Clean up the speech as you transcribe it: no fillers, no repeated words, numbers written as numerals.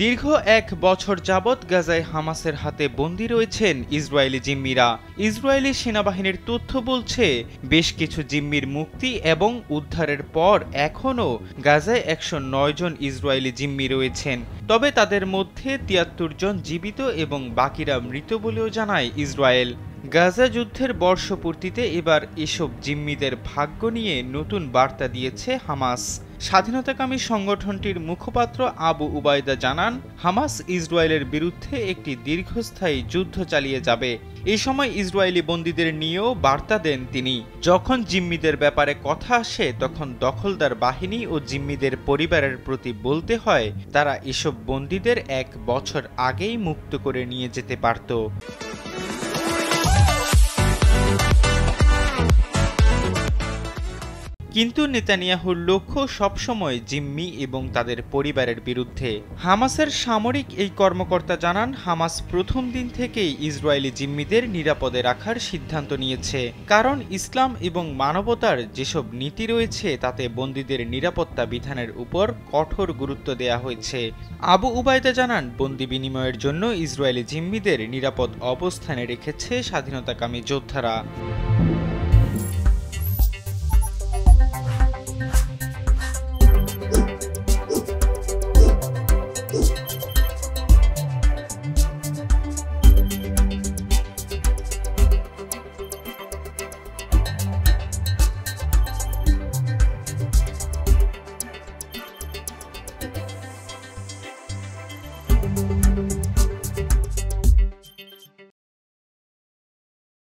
দীর্ঘ ১ বছর যাবৎ গাজায় হামাসের হাতে বন্দী রয়েছেন ইসরায়েলি জিম্মিরা। ইসরায়েলি সেনাবাহিনীর তথ্য বলছে, বেশ কিছু জিম্মির মুক্তি এবং উদ্ধারের পর এখনও গাজায় ১০৯ জন ইসরায়েলি জিম্মি রয়েছেন। তবে তাদের মধ্যে ৭৩ জন জীবিত এবং বাকিরা মৃত বলেও জানায় ইসরায়েল। গাজা যুদ্ধের বর্ষপূর্তিতে এবার এসব জিম্মিদের ভাগ্য নিয়ে নতুন বার্তা দিয়েছে হামাস। স্বাধীনতাকামী সংগঠনটির মুখপাত্র আবু উবায়দা জানান, হামাস ইসরায়েলের বিরুদ্ধে একটি দীর্ঘস্থায়ী যুদ্ধ চালিয়ে যাবে। এ সময় ইসরায়েলি বন্দীদের নিয়েও বার্তা দেন তিনি। যখন জিম্মিদের ব্যাপারে কথা আসে তখন দখলদার বাহিনী ও জিম্মিদের পরিবারের প্রতি বলতে হয়, তারা এসব বন্দীদের ১ বছর আগেই মুক্ত করে নিয়ে যেতে পারত। কিন্তু নেতানিয়াহুর লক্ষ্য সবসময় জিম্মি এবং তাদের পরিবারের বিরুদ্ধে। হামাসের সামরিক এই কর্মকর্তা জানান, হামাস প্রথম দিন থেকেই ইসরায়েলি জিম্মিদের নিরাপদে রাখার সিদ্ধান্ত নিয়েছে, কারণ ইসলাম এবং মানবতার যেসব নীতি রয়েছে তাতে বন্দীদের নিরাপত্তা বিধানের উপর কঠোর গুরুত্ব দেয়া হয়েছে। আবু উবায়দা জানান, বন্দি বিনিময়ের জন্য ইসরায়েলি জিম্মিদের নিরাপদ অবস্থানে রেখেছে স্বাধীনতাকামী যোদ্ধারা।